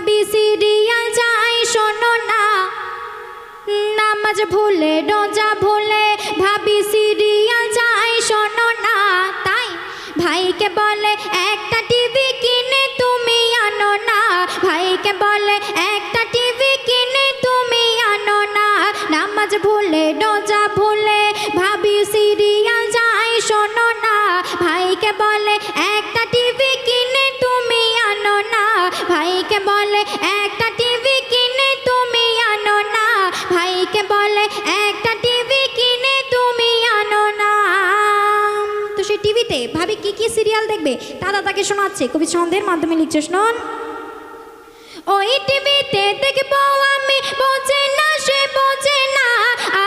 ভাবি সিরিয়াল যাই শোনো না, নামাজ ভুলে রোজা ভুলে ভাবি সিরিয়াল যাই শোনো না। তাই ভাইকে বলে একটা টিভি কিনে তুমি আনো না, ভাইকে বলে একটা টিভি কিনে তুমি আনো না। নামাজ ভুলে রোজা ভুলে ভাবি সিরিয়াল যাই শোনো না, ভাইকে বলে একটা টিভি কিনে তুমি আনো না, ভাইকে বলে একটা টিভি কিনে তুমি আনো না, ভাইকে বলে একটা টিভি কিনে তুমি আনো না। তো সেই টিভিতে ভাবি কি কি সিরিয়াল দেখবে দাদা তাকে শোনাচ্ছে, কবি ছন্দের মাধ্যমে লিখছে শুনুন। ওই টিভিতে দেখবো আমি বোঝে না সে বোঝে না,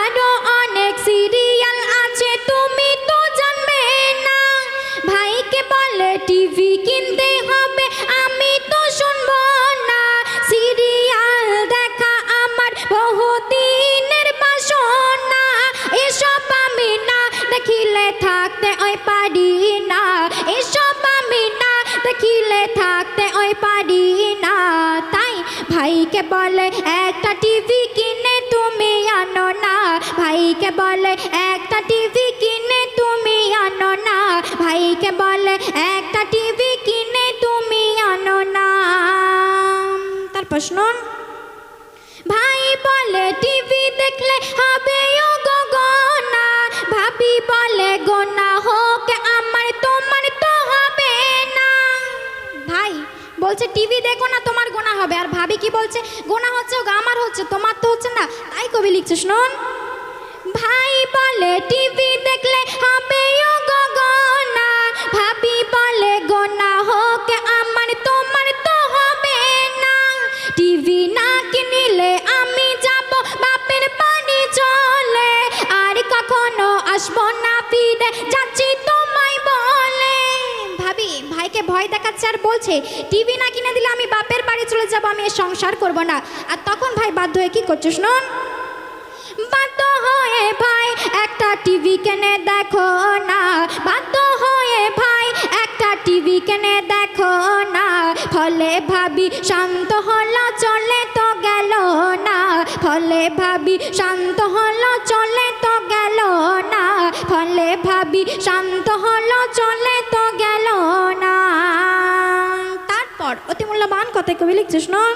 আরো অনেক সিরিয়াল আছে তুমি তো জানবে না। ভাইকে বলে টিভি কিনতে হবে আমি তো শুনবো না, সিরিয়াল দেখা আমার বহুদিনের বাসনা, এসব আমি না দেখিলে থাকতে ওই পারি না, এসব আমি না দেখিলে থাকতে ওই পারি না। তাই ভাইকে বলে একটা টিভি কিনে তুমি আনো না, ভাইকে বলে একটা টিভি কিনে তুমি আনো না, ভাইকে বলে একটা টিভি কিনে তুমি আনো না। তারপর শুনুন, ভাই বলে টিভি দেখলে হবে ও গগনা, ভাবি বলে গোনা হোক আমার তোমার তো হবে না। ভাই বলছে টিভি দেখো না তোমার গোনা হবে, আর ভাবি কি বলছে গোনা হচ্ছে আমার হচ্ছে তোমার তো হচ্ছে না। তাই কবি লিখছে শুনুন, ভাই বলে টিভি দেখলে হবে ও গগনা, ভাবি বলে গোনা হোক আমার তোমার তো হবে না। টিভি না কিনিলে আমি যাব বাপের বাড়ি চলে, আর কখনো আসবো না ফিরে যাচ্ছি তোমায় বলে। ভাবি ভাইকে ভয় দেখাচ্ছে আর বলছে টিভি না কিনে দিলে আমি বাপের বাড়ি চলে যাব, আমি সংসার করব না। আর তখন ভাই বাধ্য হয়ে কি করছে শুনুন, বাধ্য হয়ে ভাই একটা টিভি কিনে দেখো না, বাধ্য হয়ে ভাই একটা টিভি কিনে দেখো না, ফলে ভাবি শান্ত হলো চলে তো গেল না, ফলে ভাবি শান্ত হলো চলে তো গেল না, ফলে ভাবি শান্ত হলো চলে তো গেল না। তারপর অতি মূল্যবান কথায় কবি লিখছে শুনুন,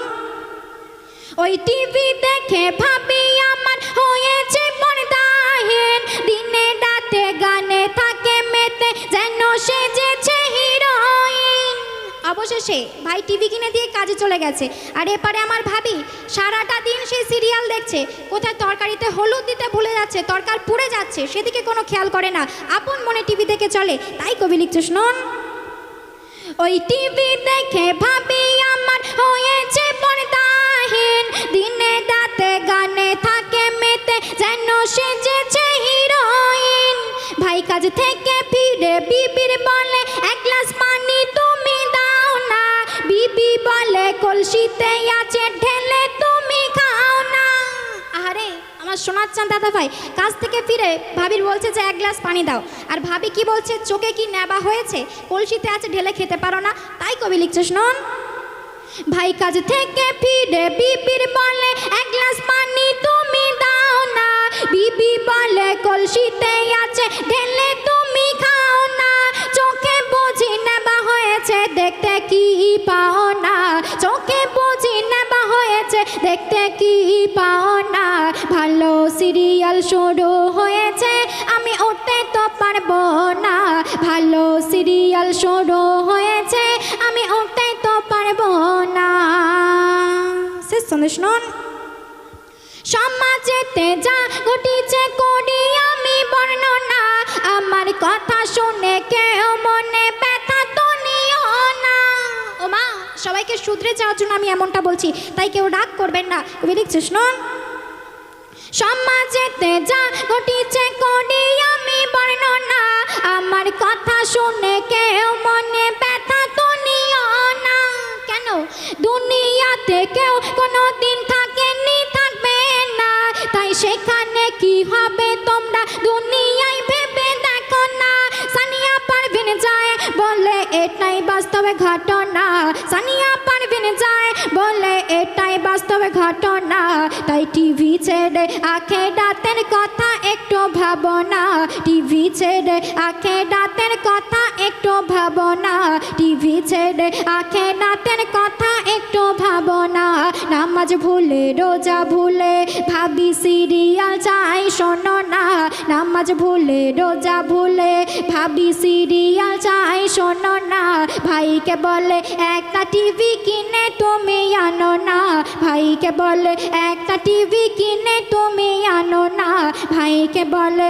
ওই টিভি দেখে ভাবি আমার হয়েছে পর্দাহীন, দিনে রাতে গানে থাকে মেতে যেন সেজেছে হিরোইন। অবশেষে ভাই টিভি কিনে দিয়ে কাজে চলে গেছে, আর এপারে আমার ভাবি সারাটা দিন সেই সিরিয়াল দেখছে, কোথায় তরকারিতে হলুদ দিতে ভুলে যাচ্ছে, তরকার পুড়ে যাচ্ছে, সেদিকে কোনো খেয়াল করে না, আপন মনে টিভি দেখে চলে। তাই কবি লিখছে শুনুন, ওই টিভি দেখে ভাবি আমার হয়েছে পর্দাহীন, দিনে রাতে গানে থাকে মেতে যেন সেজেছে হিরোইন। ভাই কাজ থেকে ফিরে বিবির বলে এক গ্লাস পানি তুমি দাও না, বিবি বলে কলসিতে আছে ঢেলে তুমি খাও না। আরে আমার শোনাচ্ছেন দাদা ভাই, কাজ থেকে ফিরে ভাবির বলছে যে এক গ্লাস পানি দাও, আর ভাবি কি বলছে চোখে কি নেবা হয়েছে, কলসিতে আছে ঢেলে খেতে পারো না। তাই কবি লিখছে শুনুন, ভাই কাজ থেকে ফিরে বিবির বলে এক গ্লাস পানি তুমি দাও না, বিবি বলে কলসিতে আছে ঢেলে তুমি খাও না, চোখে বুঝি নেবা হয়েছে দেখতে কি পাও না, চোখে বুঝি নেবা হয়েছে দেখতে কি পাও না, ভালো সিরিয়াল শুরু হয়েছে আমি উঠতে তো পারবো না, ভালো সিরিয়াল শুরু হয়েছে আমি উঠতে তো পারবো না। শেষ সন্দেশ শুনুন, সমাজেতে যা ঘটিছে করি আমি বর্ণনা, আমার কথা শুনে কেউ মনে ব্যথা তো নিও না। ও মা, সবাইকে শুধরে যাওয়ার জন্য আমি এমনটা বলছি, তাই কেউ রাগ করবেন না। কবি লিখছে শুনুন, সমাজেতে যা ঘটিছে করি আমি বর্ণনা, আমার কথা শুনে কেউ মনে ব্যথা তো নিও না। কেন? দুনিয়াতে কেউ কোনোদিন থাকেনি থাকবে না, তাই সেখানে কি হবে তোমরা দুনিয়ায় ভেবে দেখো না। সানিয়া পারভিন যায় বলে এটাই বাস্তবে ঘটনা, সানিয়া পারভিন যায় বলে এটাই বাস্তব ঘটনা, তাই টিভি ছেড়ে আখেরাতের কথা একটু ভাবো না, টিভি ছেড়ে আখেরাতের কথা একটু ভাবো না, টিভি ছেড়ে আখেরাতের কথা একটু ভাবো না। নামাজ ভুলে রোজা ভুলে ভাবি সিরিয়াল চাই শোনো না, নামাজ ভুলে রোজা ভুলে ভাবি সিরিয়াল চাই শোনো না। ভাইকে বলে একটা টিভি কিনে তুমি আনো না, ভাইকে বলে একটা টিভি কিনে তুমি আনো না, ভাইকে বলে